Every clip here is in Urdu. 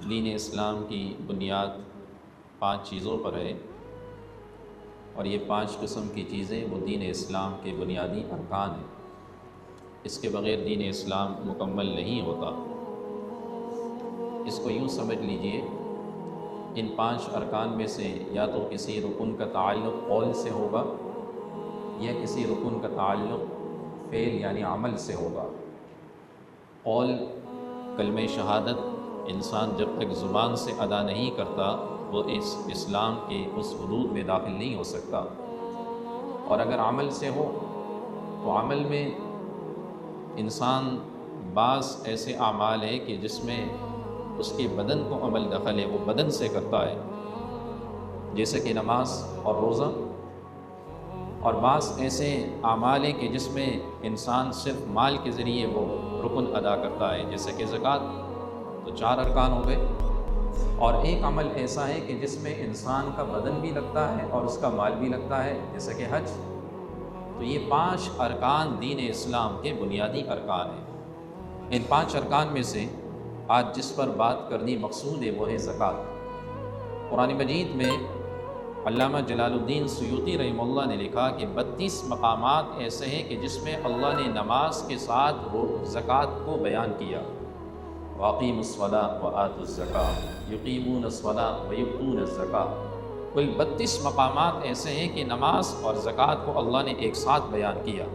دین اسلام کی بنیاد 5 چیزوں پر ہے، اور یہ 5 قسم کی چیزیں وہ دین اسلام کے بنیادی ارکان ہیں۔ اس کے بغیر دین اسلام مکمل نہیں ہوتا۔ اس کو یوں سمجھ لیجئے، ان 5 ارکان میں سے یا تو کسی رکن کا تعلق قول سے ہوگا، یا کسی رکن کا تعلق فعل یعنی عمل سے ہوگا۔ قول، کلمہ شہادت انسان جب تک زبان سے ادا نہیں کرتا وہ اس اسلام کے اس حدود میں داخل نہیں ہو سکتا، اور اگر عمل سے ہو تو عمل میں انسان بعض ایسے اعمال ہیں کہ جس میں اس کے بدن کو عمل دخل ہے، وہ بدن سے کرتا ہے، جیسے کہ نماز اور روزہ، اور بعض ایسے اعمال ہیں کہ جس میں انسان صرف مال کے ذریعے وہ رکن ادا کرتا ہے، جیسے کہ زکوٰۃ، تو 4 ارکان ہو گئے۔ اور ایک عمل ایسا ہے کہ جس میں انسان کا بدن بھی لگتا ہے اور اس کا مال بھی لگتا ہے، جیسے کہ حج۔ تو یہ 5 ارکان دین اسلام کے بنیادی ارکان ہیں۔ ان 5 ارکان میں سے آج جس پر بات کرنی مقصود ہے وہ ہے زکوٰۃ۔ قرآن مجید میں علامہ جلال الدین سیوطی رحمہ اللہ نے لکھا کہ 32 مقامات ایسے ہیں کہ جس میں اللہ نے نماز کے ساتھ زکوٰۃ کو بیان کیا۔ وَأَقِيمُوا الصَّلَاةَ وَآتُوا الزَّكَاةَ يُقِيمُونَ الصَّلَاةَ وَيُؤْتُونَ الزَّكَاةَ۔ کل 32 مقامات ایسے ہیں کہ نماز اور زکوٰۃ کو اللہ نے ایک ساتھ بیان کیا،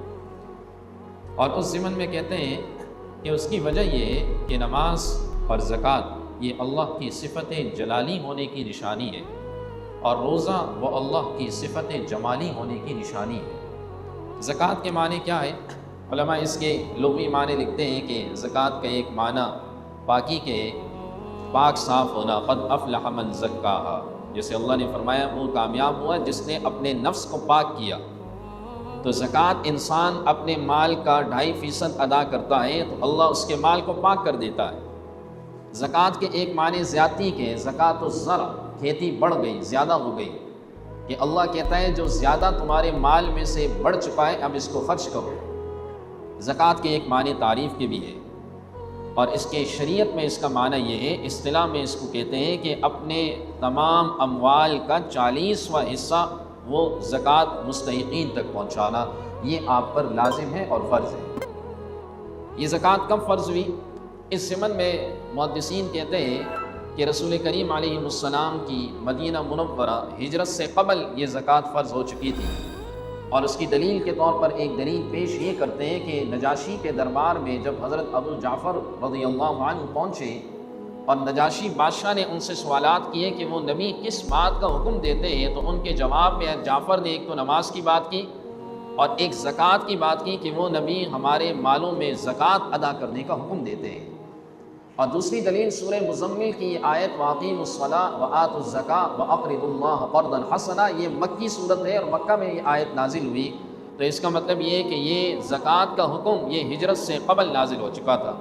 اور اس ضمن میں کہتے ہیں کہ اس کی وجہ یہ ہے کہ نماز اور زکوٰۃ یہ اللہ کی صفت جلالی ہونے کی نشانی ہے، اور روزہ وہ اللہ کی صفت جمالی ہونے کی نشانی ہے۔ زکوٰۃ کے معنی کیا ہے؟ علماء اس کے لغوی معنی لکھتے ہیں کہ زکوٰۃ کا ایک معنی پاکی کے پاک صاف ہونا، قد افلح من زکاہا، جیسے اللہ نے فرمایا وہ کامیاب ہوا جس نے اپنے نفس کو پاک کیا۔ تو زکوٰۃ انسان اپنے مال کا 2.5% ادا کرتا ہے تو اللہ اس کے مال کو پاک کر دیتا ہے۔ زکوٰۃ کے ایک معنی زیادتی کے، زکوٰۃ الزرع، کھیتی بڑھ گئی، زیادہ ہو گئی، کہ اللہ کہتا ہے جو زیادہ تمہارے مال میں سے بڑھ چکا ہے اب اس کو خرچ کرو۔ زکوٰۃ کے ایک معنی تعریف کے بھی ہے، اور اس کے شریعت میں اس کا معنی یہ ہے، اصطلاح میں اس کو کہتے ہیں کہ اپنے تمام اموال کا 40واں حصہ وہ زکوٰۃ مستحقین تک پہنچانا، یہ آپ پر لازم ہے اور فرض ہے۔ یہ زکوٰۃ کب فرض ہوئی؟ اس ضمن میں محدثین کہتے ہیں کہ رسول کریم علیہ السلام کی مدینہ منورہ ہجرت سے قبل یہ زکوٰۃ فرض ہو چکی تھی، اور اس کی دلیل کے طور پر ایک دلیل پیش یہ کرتے ہیں کہ نجاشی کے دربار میں جب حضرت ابو جعفر رضی اللہ عنہ پہنچے اور نجاشی بادشاہ نے ان سے سوالات کیے کہ وہ نبی کس بات کا حکم دیتے ہیں، تو ان کے جواب میں جعفر نے ایک تو نماز کی بات کی اور ایک زکوٰۃ کی بات کی کہ وہ نبی ہمارے مالوں میں زکوٰۃ ادا کرنے کا حکم دیتے ہیں۔ اور دوسری دلیل سورہ مزمل کی یہ آیت وَأَقِيمُوا الصَّلَاةَ وَآتُوا الزَّكَاةَ وَأَقْرِضُوا اللَّهَ قَرْضًا حَسَنًا، یہ مکی صورت ہے اور مکہ میں یہ آیت نازل ہوئی۔ تو اس کا مطلب یہ ہے کہ یہ زکوٰۃ کا حکم یہ ہجرت سے قبل نازل ہو چکا تھا،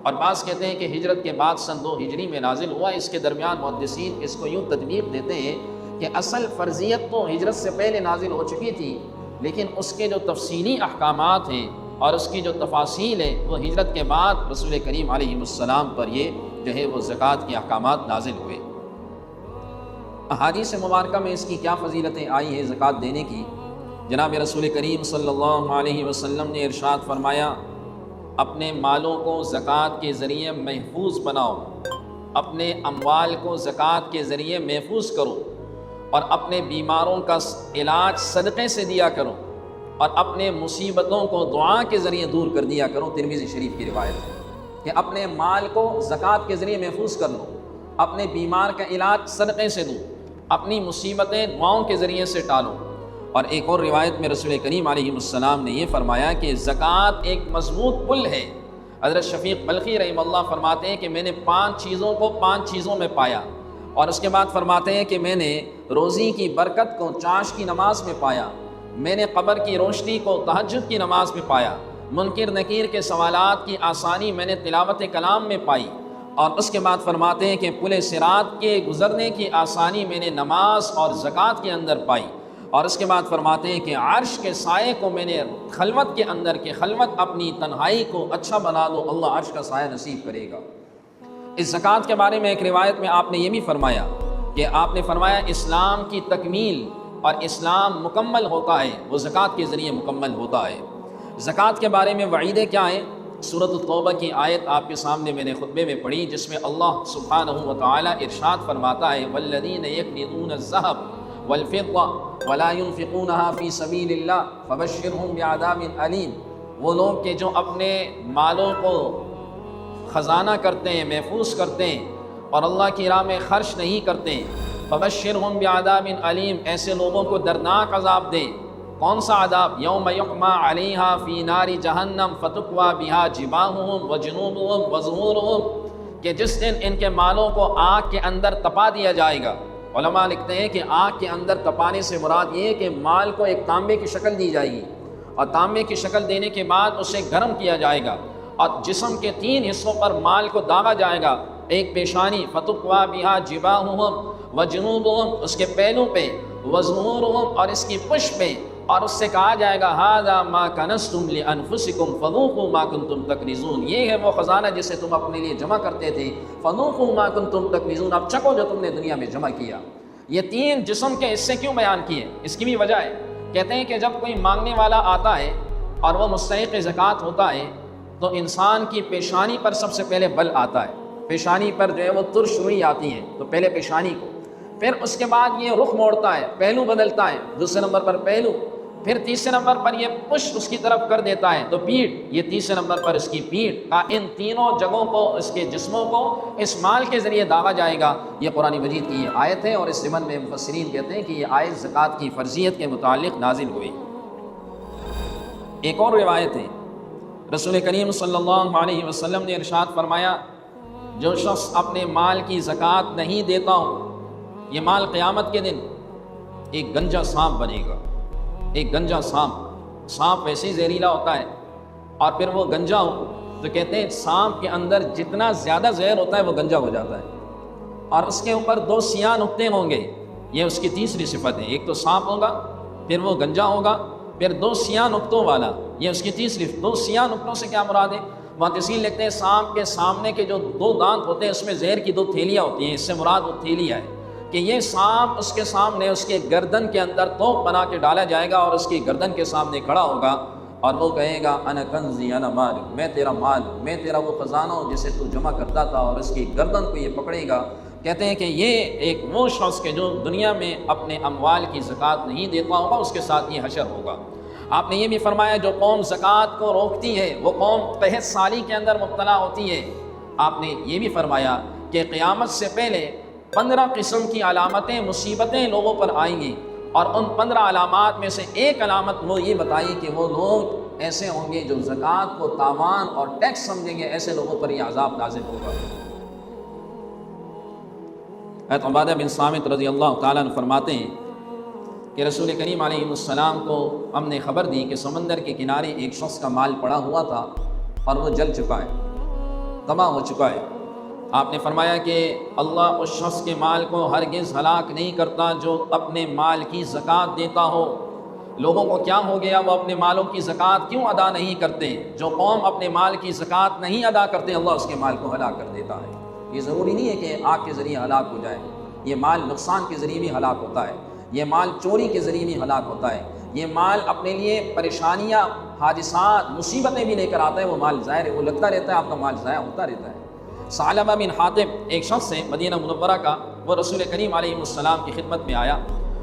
اور بعض کہتے ہیں کہ ہجرت کے بعد سن 2 ہجری میں نازل ہوا۔ اس کے درمیان محدثین اس کو یوں تطبیق دیتے ہیں کہ اصل فرضیت تو ہجرت سے پہلے نازل ہو چکی تھی، لیکن اس کے جو تفصیلی احکامات ہیں اور اس کی جو تفاصیل ہے وہ ہجرت کے بعد رسول کریم علیہ السلام پر یہ جو ہے وہ زکوٰۃ کے احکامات نازل ہوئے۔ احادیث مبارکہ میں اس کی کیا فضیلتیں آئی ہیں زکوٰۃ دینے کی؟ جناب رسول کریم صلی اللہ علیہ وسلم نے ارشاد فرمایا، اپنے مالوں کو زکوٰۃ کے ذریعے محفوظ بناؤ، اپنے اموال کو زکوٰۃ کے ذریعے محفوظ کرو، اور اپنے بیماروں کا علاج صدقے سے دیا کرو، اور اپنے مصیبتوں کو دعا کے ذریعے دور کر دیا کرو۔ ترمذی شریف کی روایت ہے کہ اپنے مال کو زکوٰۃ کے ذریعے محفوظ کر لو، اپنے بیمار کا علاج صدقے سے دو، اپنی مصیبتیں دعاؤں کے ذریعے سے ٹالو۔ اور ایک اور روایت میں رسول کریم علیہ السلام نے یہ فرمایا کہ زکوٰۃ ایک مضبوط پل ہے۔ حضرت شفیق بلخی رحمہ اللہ فرماتے ہیں کہ میں نے 5 چیزوں کو 5 چیزوں میں پایا، اور اس کے بعد فرماتے ہیں کہ میں نے روزی کی برکت کو چاش کی نماز میں پایا، میں نے قبر کی روشنی کو تہجد کی نماز میں پایا، منکر نکیر کے سوالات کی آسانی میں نے تلاوت کلام میں پائی، اور اس کے بعد فرماتے ہیں کہ پل صراط کے گزرنے کی آسانی میں نے نماز اور زکوٰۃ کے اندر پائی، اور اس کے بعد فرماتے ہیں کہ عرش کے سائے کو میں نے خلوت کے اندر کہ خلوت اپنی تنہائی کو اچھا بنا دو، اللہ عرش کا سایہ نصیب کرے گا۔ اس زکوٰۃ کے بارے میں ایک روایت میں آپ نے یہ بھی فرمایا کہ آپ نے فرمایا اسلام کی تکمیل اور اسلام مکمل ہوتا ہے وہ زکوٰۃ کے ذریعے مکمل ہوتا ہے۔ زکوٰۃ کے بارے میں وعیدیں کیا ہیں؟ سورۃ التوبہ کی آیت آپ کے سامنے میں نے خطبے میں پڑھی، جس میں اللہ سبحانہ و تعالی ارشاد فرماتا ہے والذین یکنزون الذھب والفضہ ولا ينفقونها فی سبیل اللہ فبشرهم بعذاب علیم۔ وہ لوگ کہ جو اپنے مالوں کو خزانہ کرتے ہیں، محفوظ کرتے ہیں اور اللہ کی راہ میں خرچ نہیں کرتے، فبشرهم بعذاب علیم، ایسے لوگوں کو دردناک عذاب دے۔ کون سا عذاب؟ یوم یحمى علیہا فی نار جہنم فتکوی بہا جباہہم وجنوبہم وظہورہم، کہ جس دن ان کے مالوں کو آگ کے اندر تپا دیا جائے گا۔ علماء لکھتے ہیں کہ آگ کے اندر تپانے سے مراد یہ ہے کہ مال کو ایک تانبے کی شکل دی جائے گی اور تانبے کی شکل دینے کے بعد اسے گرم کیا جائے گا اور جسم کے 3 حصوں پر مال کو داغا جائے گا۔ ایک پیشانی فتکوی بہا جباہہم وجنوبہم، اس کے پہلو پہ، وظہورہم اور اس کی پشت پہ، اور اس سے کہا جائے گا ھذا ما کنزتم لانفسکم فذوقوا ما کنتم تکنزون، یہ ہے وہ خزانہ جسے تم اپنے لیے جمع کرتے تھے، فذوقوا ما کنتم تکنزون، اب چکھو جو تم نے دنیا میں جمع کیا۔ یہ 3 جسم کے حصے کیوں بیان کیے؟ اس کی بھی وجہ ہے، کہتے ہیں کہ جب کوئی مانگنے والا آتا ہے اور وہ مستحق زکوٰۃ ہوتا ہے تو انسان کی پیشانی پر سب سے پہلے بل آتا ہے، پیشانی پر جو ہے وہ ترش روئی آتی ہے، تو پہلے پیشانی کو، پھر اس کے بعد یہ رخ موڑتا ہے، پہلو بدلتا ہے، دوسرے نمبر پر پہلو، پھر تیسرے نمبر پر یہ پشت اس کی طرف کر دیتا ہے تو پیٹھ، یہ تیسرے نمبر پر اس کی پیٹھ، ان تینوں جگہوں کو، اس کے جسموں کو اس مال کے ذریعے داغا جائے گا۔ یہ قرآن مجید کی یہ آیت ہے اور اس ضمن میں مفسرین کہتے ہیں کہ یہ آیت زکوٰۃ کی فرضیت کے متعلق نازل ہوئی۔ ایک اور روایت ہے، رسول کریم صلی اللہ علیہ وسلم نے ارشاد فرمایا جو شخص اپنے مال کی زکوٰۃ نہیں دیتا ہو، یہ مال قیامت کے دن ایک گنجا سانپ بنے گا۔ ایک گنجا سانپ ویسے ہی زہریلا ہوتا ہے اور پھر وہ گنجا ہو تو کہتے ہیں سانپ کے اندر جتنا زیادہ زہر ہوتا ہے وہ گنجا ہو جاتا ہے، اور اس کے اوپر 2 سیاہ نقطے ہوں گے، یہ اس کی تیسری صفت ہے۔ ایک تو سانپ ہوگا، پھر وہ گنجا ہوگا، پھر 2 سیاہ نقطوں والا، یہ اس کی تیسری۔ 2 سیاہ نقطوں سے کیا مراد ہے؟ محدثین لکھتے ہیں سانپ کے سامنے کے جو 2 دانت ہوتے ہیں اس میں زہر کی 2 تھیلیاں ہوتی ہیں، اس سے مراد وہ تھیلیاں ہے کہ یہ سانپ اس کے سامنے اس کے گردن کے اندر توپ بنا کے ڈالا جائے گا اور اس کی گردن کے سامنے کھڑا ہوگا اور وہ کہے گا انا کنزی انا مال، میں تیرا مال، میں تیرا وہ خزانہ ہوں جسے تو جمع کرتا تھا، اور اس کی گردن کو یہ پکڑے گا۔ کہتے ہیں کہ یہ ایک وہ شخص کے جو دنیا میں اپنے اموال کی زکوٰۃ نہیں دیتا ہوگا اس کے ساتھ یہ حشر ہوگا۔ آپ نے یہ بھی فرمایا جو قوم زکوٰۃ کو روکتی ہے وہ قوم قحط سالی کے اندر مبتلا ہوتی ہے۔ آپ نے یہ بھی فرمایا کہ قیامت سے پہلے 15 قسم کی علامتیں، مصیبتیں لوگوں پر آئیں گی، اور ان 15 علامات میں سے ایک علامت وہ یہ بتائی کہ وہ لوگ ایسے ہوں گے جو زکوٰۃ کو تاوان اور ٹیکس سمجھیں گے، ایسے لوگوں پر یہ عذاب نازل ہوگا۔ حضرت عبادہ بن صامت رضی اللہ تعالیٰ عنہ فرماتے ہیں کہ رسول کریم علیہ السلام کو ہم نے خبر دی کہ سمندر کے کنارے ایک شخص کا مال پڑا ہوا تھا اور وہ جل چکا ہے، تباہ ہو چکا ہے۔ آپ نے فرمایا کہ اللہ اس شخص کے مال کو ہرگز ہلاک نہیں کرتا جو اپنے مال کی زکوٰۃ دیتا ہو۔ لوگوں کو کیا ہو گیا، وہ اپنے مالوں کی زکوٰۃ کیوں ادا نہیں کرتے؟ جو قوم اپنے مال کی زکوٰۃ نہیں ادا کرتے اللہ اس کے مال کو ہلاک کر دیتا ہے۔ یہ ضروری نہیں ہے کہ آگ کے ذریعے ہلاک ہو جائے، یہ مال نقصان کے ذریعے بھی ہلاک ہوتا ہے، یہ مال چوری کے ذریعے بھی ہلاک ہوتا ہے، یہ مال اپنے لیے پریشانیاں، حادثات، مصیبتیں بھی لے کر آتا ہے۔ وہ مال ظاہر ہے، وہ لگتا رہتا ہے، آپ کا مال ضائع ہوتا رہتا ہے۔ ثعلبہ بن حاطب ایک شخص ہے مدینہ منورہ کا، وہ رسول کریم علیہ السلام کی خدمت میں آیا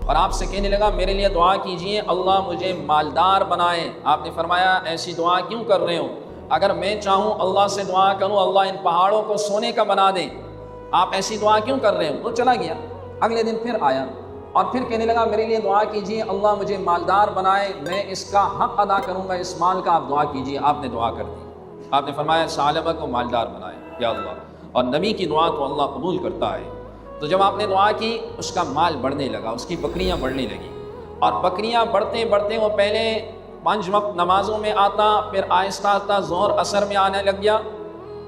اور آپ سے کہنے لگا میرے لیے دعا کیجئے اللہ مجھے مالدار بنائے۔ آپ نے فرمایا ایسی دعا کیوں کر رہے ہو؟ اگر میں چاہوں اللہ سے دعا کروں اللہ ان پہاڑوں کو سونے کا بنا دے، آپ ایسی دعا کیوں کر رہے ہو؟ وہ چلا گیا، اگلے دن پھر آیا اور پھر کہنے لگا میرے لیے دعا کیجئے اللہ مجھے مالدار بنائے، میں اس کا حق ادا کروں گا، اس مال کا آپ دعا کیجئے۔ آپ نے دعا کر دی، آپ نے فرمایا ثعلبہ کو مالدار بنائے یا اللہ، اور نبی کی دعا تو اللہ قبول کرتا ہے۔ تو جب آپ نے دعا کی اس کا مال بڑھنے لگا، اس کی بکریاں بڑھنے لگیں، اور بکریاں بڑھتے بڑھتے وہ پہلے 5 وقت نمازوں میں آتا، پھر آہستہ آہستہ ظہر عصر میں آنے لگ گیا،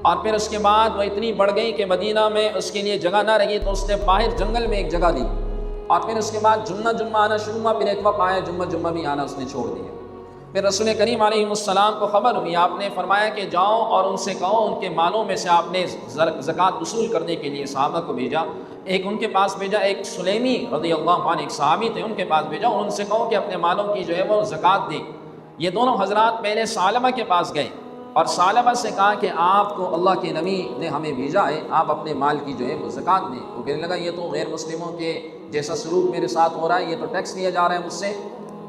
اور پھر اس کے بعد وہ اتنی بڑھ گئی کہ مدینہ میں اس کے لیے جگہ نہ رہی تو اس نے باہر جنگل میں ایک جگہ لی، اور پھر اس کے بعد جمعہ آنا شروع ہوا، پھر ایک وقت آیا جمعہ بھی آنا اس نے چھوڑ دیا۔ پھر رسول کریم علیہ السلام کو خبر ہوئی، آپ نے فرمایا کہ جاؤ اور ان سے کہو ان کے مالوں میں سے آپ نے زکوٰۃ وصول کرنے کے لیے صحابہ کو بھیجا، ایک ان کے پاس بھیجا، ایک سلیمی رضی اللہ عنہ ایک صحابی تھے، ان کے پاس بھیجا اور ان سے کہو کہ اپنے مالوں کی جو ہے وہ زکوٰۃ دیں۔ یہ دونوں حضرات پہلے ثعلبہ کے پاس گئے اور ثعلبہ سے کہا کہ آپ کو اللہ کے نبی نے ہمیں بھیجا ہے، آپ اپنے مال کی جو ہے وہ زکوٰۃ دیں۔ وہ کہنے لگا یہ تو غیر مسلموں کے جیسا سلوک میرے ساتھ ہو رہا ہے، یہ تو ٹیکس لیا جا رہا ہے مجھ سے۔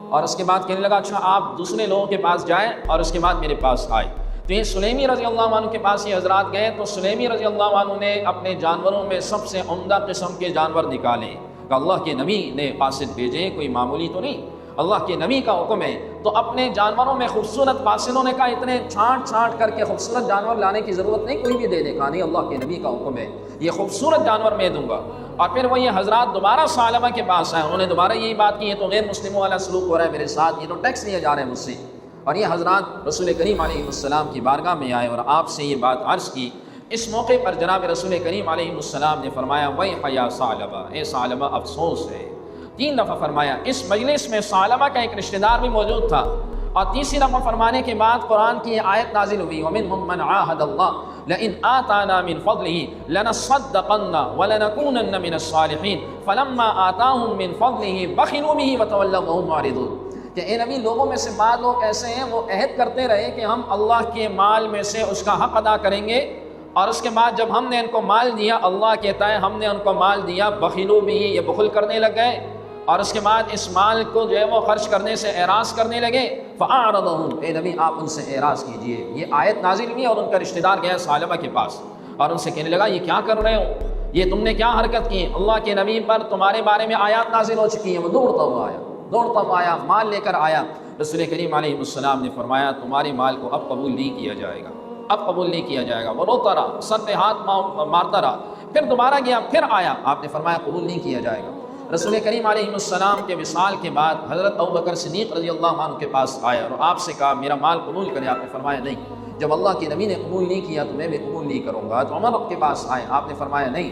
اور اس کے بعد کہنے لگا اچھا آپ دوسرے لوگوں کے پاس جائیں اور اس کے بعد میرے پاس آئے۔ تو یہ سلیمی رضی اللہ عنہ کے پاس یہ حضرات گئے تو سلیمی رضی اللہ عنہ نے اپنے جانوروں میں سب سے عمدہ قسم کے جانور نکالے کہ اللہ کے نبی نے قاصد بھیجے، کوئی معمولی تو نہیں، اللہ کے نبی کا حکم ہے۔ تو اپنے جانوروں میں خوبصورت قاصدوں نے کہا اتنے چھانٹ کر کے خوبصورت جانور لانے کی ضرورت نہیں، کوئی بھی دے دے، کہا نہیں اللہ کے نبی کا حکم ہے، یہ خوبصورت جانور میں دوں گا۔ اور پھر وہ یہ حضرات دوبارہ ثعلبہ کے پاس آئے، انہوں نے دوبارہ یہی بات کی، یہ تو غیر مسلموں والا سلوک ہو رہا ہے میرے ساتھ، یہ تو ٹیکس لیا جا رہا ہے مجھ سے۔ اور یہ حضرات رسول کریم علیہ السلام کی بارگاہ میں آئے اور آپ سے یہ بات عرض کی۔ اس موقع پر جناب رسول کریم علیہ السلام نے فرمایا وَيْحَ يَا ثعلبہ، اے ثعلبہ افسوس ہے۔ 3 دفعہ فرمایا۔ اس مجلس میں ثعلبہ کا ایک رشتہ دار بھی موجود تھا، اور تیسری دفعہ فرمانے کے بعد قرآن کی یہ آیت نازل ہوئی وَمِنْهُمْ مَنْ عَاهَدَ اللَّهَ لَئِنْ آتَانَا مِنْ فَضْلِهِ لَنَصَّدَّقَنَّ وَلَنَكُونَنَّ مِنَ الصَّالِحِينَ فَلَمَّا آتَاهُمْ مِنْ فَضْلِهِ بَخِلُوا بِهِ وَتَوَلَّوْا وَهُمْ مُعْرِضُونَ کہ اے نبی لوگوں میں سے بعض لوگ ایسے ہیں وہ عہد کرتے رہے کہ ہم اللہ کے مال میں سے اس کا حق ادا کریں گے، اور اس کے بعد جب ہم نے ان کو مال دیا، اللہ کہتا ہے ہم نے ان کو مال دیا، بخلوا به یہ بخل کرنے لگ گئے، اور اس کے بعد اس مال کو جو ہے وہ خرچ کرنے سے اعراض کرنے لگے۔ فَأَعْرَضَهُمْ اے نبی آپ ان سے اعراض کیجئے۔ یہ آیت نازل ہوئی اور ان کا رشتہ دار گیا ثعلبہ کے پاس اور ان سے کہنے لگا یہ کیا کر رہے ہو، یہ تم نے کیا حرکت کی، اللہ کے نبی پر تمہارے بارے میں آیات نازل ہو چکی ہیں۔ وہ دوڑتا ہوا آیا، مال لے کر آیا۔ رسول کریم علیہ السلام نے فرمایا تمہارے مال کو اب قبول نہیں کیا جائے گا، اب قبول نہیں کیا جائے گا۔ وہ روتا رہا، سر پہ ہاتھ مارتا رہا، پھر دوبارہ گیا، پھر آیا، آپ نے فرمایا قبول نہیں کیا جائے گا۔ رسول کریم علیہ السلام کے وصال کے بعد حضرت ابوبکر صدیق رضی اللہ عنہ کے پاس آیا اور آپ سے کہا میرا مال قبول کرے، آپ نے فرمایا نہیں، جب اللہ کے نبی نے قبول نہیں کیا تو میں بھی قبول نہیں کروں گا۔ تو عمر کے پاس آئے، آپ نے فرمایا نہیں۔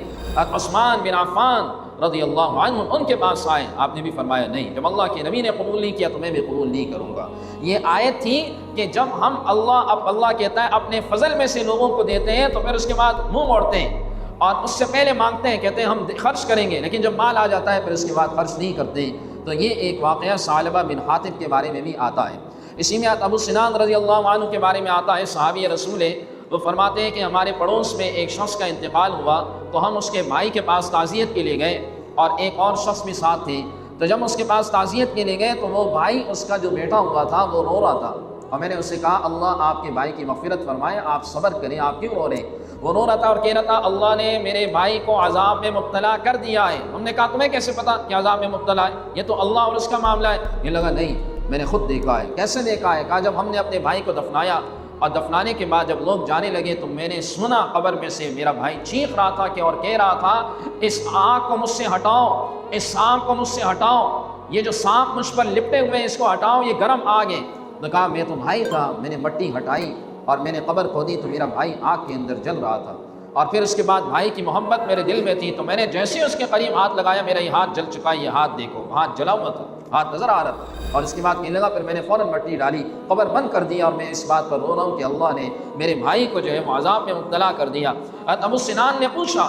عثمان بن عفان رضی اللہ عنہ ان کے پاس آئے، آپ نے بھی فرمایا نہیں، جب اللہ کے نبی نے قبول نہیں کیا تو میں بھی قبول نہیں کروں گا۔ یہ آیت تھی کہ جب ہم اللہ کہتا ہے اپنے فضل میں سے لوگوں کو دیتے ہیں تو پھر اس کے بعد منہ موڑتے ہیں اور اس سے پہلے مانگتے ہیں، کہتے ہیں ہم خرچ کریں گے، لیکن جب مال آ جاتا ہے پھر اس کے بعد خرچ نہیں کرتے۔ تو یہ ایک واقعہ ثعلبہ بن حاطب کے بارے میں بھی آتا ہے۔ اسی میں ابو سنان رضی اللہ عنہ کے بارے میں آتا ہے، صحابی رسول ہے، وہ فرماتے ہیں کہ ہمارے پڑوس میں ایک شخص کا انتقال ہوا تو ہم اس کے بھائی کے پاس تعزیت کے لیے گئے اور ایک اور شخص بھی ساتھ تھے۔ تو جب اس کے پاس تعزیت کے لیے گئے تو وہ بھائی اس کا جو بیٹا ہوا تھا وہ رو رہا تھا، اور میں نے اس سے کہا اللہ آپ کے بھائی کی مغفرت فرمائے، آپ صبر کریں، آپ کیوں رو رہے ہیں؟ وہ رو رہا تھا اور کہہ رہا تھا اللہ نے میرے بھائی کو عذاب میں مبتلا کر دیا ہے۔ ہم نے کہا تمہیں کیسے پتا کہ عذاب میں مبتلا ہے، یہ تو اللہ اور اس کا معاملہ ہے۔ یہ لگا نہیں میں نے خود دیکھا ہے۔ کیسے دیکھا ہے؟ کہا جب ہم نے اپنے بھائی کو دفنایا اور دفنانے کے بعد جب لوگ جانے لگے تو میں نے سنا قبر میں سے میرا بھائی چیخ رہا تھا کہ اور کہہ رہا تھا اس آگ کو مجھ سے ہٹاؤ، اس سانپ کو مجھ سے ہٹاؤ، یہ جو سانپ مجھ پر لپٹے ہوئے ہیں اس کو ہٹاؤ، یہ گرم آگ ہے۔ تو کہا میں تو بھائی تھا، میں نے مٹی ہٹائی اور میں نے قبر کھودی تو میرا بھائی آگ کے اندر جل رہا تھا، اور پھر اس کے بعد بھائی کی محبت میرے دل میں تھی تو میں نے جیسے اس کے قریب ہاتھ لگایا میرا یہ ہاتھ جل چکا ہے، یہ ہاتھ دیکھو، ہاتھ جلا ہوا تھا، ہاتھ نظر آ رہا تھا۔ اور اس کے بعد کہنے لگا پھر میں نے فوراً مٹی ڈالی، قبر بند کر دیا، اور میں اس بات پر رو رہا ہوں کہ اللہ نے میرے بھائی کو جو ہے وہ عذاب میں مبتلا کر دیا۔ ابو سنان نے پوچھا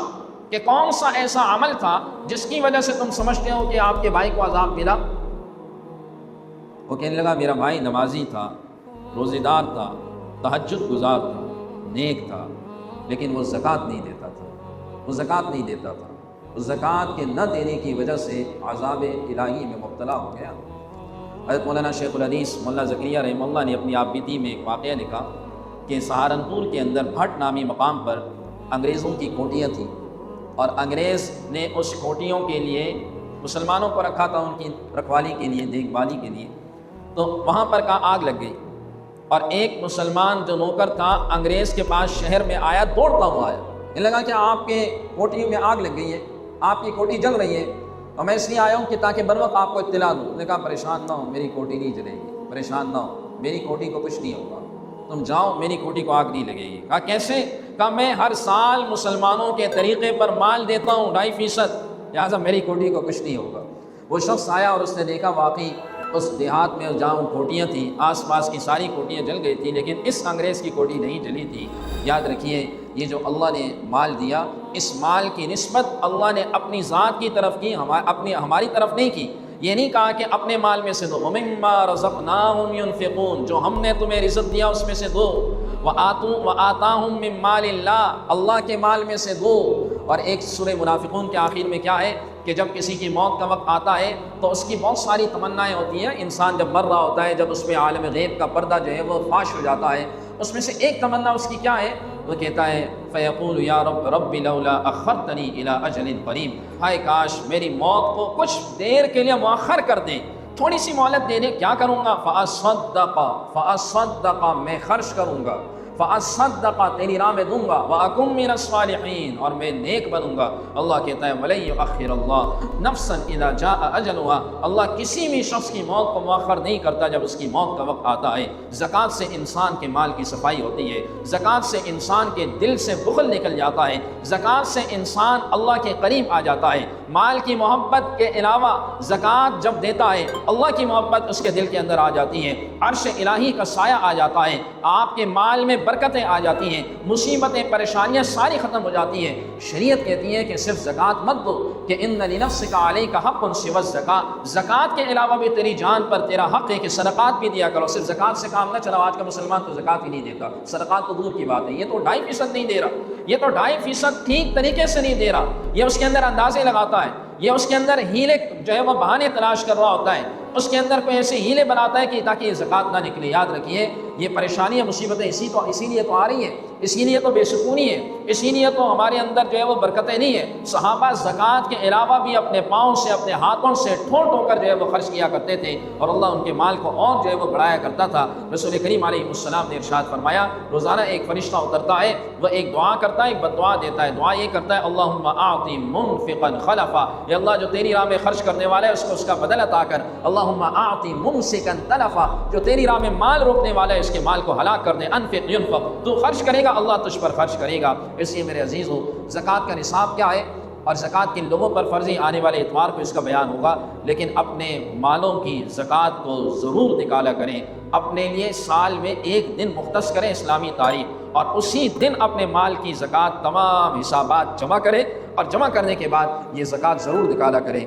کہ کون سا ایسا عمل تھا جس کی وجہ سے تم سمجھتے ہو کہ آپ کے بھائی کو عذاب ملا؟ وہ کہنے لگا میرا بھائی نمازی تھا، روزے دار تھا، تہجد گزار تھا، نیک تھا، لیکن وہ زکوٰۃ نہیں دیتا تھا، وہ زکوٰۃ نہیں دیتا تھا، وہ زکوٰۃ کے نہ دینے کی وجہ سے عذاب الہی میں مبتلا ہو گیا۔ حضرت مولانا شیخ الحدیث مولانا زکریا رحمہ اللہ نے اپنی آپ بیتی میں ایک واقعہ لکھا کہ سہارنپور کے اندر بھٹ نامی مقام پر انگریزوں کی کوٹیاں تھیں، اور انگریز نے اس کوٹیوں کے لیے مسلمانوں کو رکھا تھا، ان کی رکھوالی کے لیے، دیکھ بھالی کے لیے۔ تو وہاں پر کا آگ لگ گئی، اور ایک مسلمان جو نوکر تھا انگریز کے پاس شہر میں آیا، دوڑتا ہوا آیا، یہ لگا کہ آپ کے کوٹیوں میں آگ لگ گئی ہے، آپ کی کوٹی جل رہی ہے، اور میں اس لیے آیا ہوں کہ تاکہ بر وقت آپ کو اطلاع دوں۔ نے کہا پریشان نہ ہو، میری کوٹی نہیں جلے گی، پریشان نہ ہو، میری کوٹی کو کچھ نہیں ہوگا، تم جاؤ، میری کوٹی کو آگ نہیں لگے گی۔ کہا کیسے؟ کہا میں ہر سال مسلمانوں کے طریقے پر مال دیتا ہوں 2.5%، لہٰذا میری کوٹی کو کچھ نہیں ہوگا۔ وہ شخص آیا اور اس نے دیکھا واقعی اس دیہات میں جہاں کوٹیاں تھیں آس پاس کی ساری کوٹیاں جل گئی تھیں، لیکن اس انگریز کی کوٹی نہیں جلی تھی۔ یاد رکھیے یہ جو اللہ نے مال دیا، اس مال کی نسبت اللہ نے اپنی ذات کی طرف کی، ہماری طرف نہیں کی۔ یہ نہیں کہا کہ اپنے مال میں سے دو، وَمِمَّا رَزَقْنَاهُمْ يُنْفِقُونَ، جو ہم نے تمہیں رزق دیا اس میں سے دو، وَآتَاهُمْ مِن مَالِ اللَّهِ، اللہ کے مال میں سے دو۔ اور ایک سورہ منافقون کے آخر میں کیا ہے کہ جب کسی کی موت کا وقت آتا ہے تو اس کی بہت ساری تمنائیں ہوتی ہیں۔ انسان جب مر رہا ہوتا ہے، جب اس میں عالم غیب کا پردہ جو ہے وہ فاش ہو جاتا ہے، اس میں سے ایک تمنا اس کی کیا ہے؟ وہ کہتا ہے فَيَقُولُ يَا رَبِّ لَوْلَا أَخَّرْتَنِي إِلَىٰ أَجَلٍ قَرِيبٍ، ہائے کاش میری موت کو کچھ دیر کے لیے مؤخر کر دیں، تھوڑی سی مہلت دے دیں، کیا کروں گا؟ فَأَصَّدَّقَ میں خرچ کروں گا، فَأَصَّدَّقَ تیری راہ میں دوں گا، وَأَكُن مِّنَ الصَّالِحِينَ اور میں نیک بنوں گا۔ اللہ کہتا ہے وَلَن يُؤَخِّرَ اللَّهُ نَفْسًا إِذَا جَاءَ أَجَلُهَا، اللہ کسی بھی شخص کی موت کو مؤخر نہیں کرتا جب اس کی موت کا وقت آتا ہے۔ زکوٰۃ سے انسان کے مال کی صفائی ہوتی ہے، زکوٰۃ سے انسان کے دل سے بخل نکل جاتا ہے، زکوٰۃ سے انسان اللہ کے قریب آ جاتا ہے۔ مال کی محبت کے علاوہ زکوٰۃ جب دیتا ہے اللہ کی محبت اس کے دل کے اندر آ جاتی ہے، عرش الہی کا سایہ آ جاتا ہے، آپ کے مال میں برکتیں آ جاتی ہیں، مصیبتیں پریشانیاں ساری ختم ہو جاتی ہیں۔ شریعت کہتی ہے کہ صرف زکوٰۃ مت دو، کہ ان لنفسک علیک حق سوی الزکاۃ، زکوٰۃ کے علاوہ بھی تیری جان پر تیرا حق ہے کہ صدقات بھی دیا کرو۔ صرف زکوٰۃ سے کام نہ چلاؤ، آج کا مسلمان تو زکوٰۃ ہی نہیں دیتا، صدقات تو دور کی بات ہے، یہ تو 2.5% نہیں دے رہا، یہ تو 2.5% ٹھیک طریقے سے نہیں دے رہا، یہ اس کے اندر اندازے لگاتا ہے، یہ اس کے اندر ہیلے جو ہے وہ بہانے تلاش کر رہا ہوتا ہے، اس کے اندر کوئی ایسے ہیلے بناتا ہے کہ تاکہ یہ زکوٰۃ نہ نکلے۔ یاد رکھیے یہ پریشانیاں مصیبتیں اسی لیے تو آ رہی ہیں، اسی لیے تو بے سکونی ہے، اسی لیے تو ہمارے اندر جو ہے وہ برکتیں نہیں ہیں۔ صحابہ زکوٰۃ کے علاوہ بھی اپنے پاؤں سے اپنے ہاتھوں سے ٹھو کر جو ہے وہ خرچ کیا کرتے تھے، اور اللہ ان کے مال کو اور جو ہے وہ بڑھایا کرتا تھا۔ رسول کریم علیہ السلام نے ارشاد فرمایا روزانہ ایک فرشتہ اترتا ہے، وہ ایک دعا کرتا ہے، ایک بد دعا دیتا ہے۔ دعا یہ کرتا ہے اللہم اعطی منفقا خلفا، یا اللہ جو تیری راہ میں خرچ کرنے والا ہے اس کو اس کا بدل عطا کر۔ اللہم اعطی ممسکا تلفا، جو تیری راہ میں مال روکنے والا ہے اس کے مال کو ہلاک کر دے۔ انفق ينفق، تو خرچ کرے گا اللہ تجھ پر خرچ کرے گا۔ اس لیے میرے عزیز ہو، زکوٰۃ کا نصاب کیا ہے اور زکوٰۃ کن لوگوں پر فرضی آنے والے اتوار کو اس کا بیان ہوگا، لیکن اپنے مالوں کی زکوٰۃ کو ضرور نکالا کریں۔ اپنے لیے سال میں ایک دن مختص کریں اسلامی تاریخ، اور اسی دن اپنے مال کی زکوٰۃ تمام حسابات جمع کریں، اور جمع کرنے کے بعد یہ زکوٰۃ ضرور نکالا کریں۔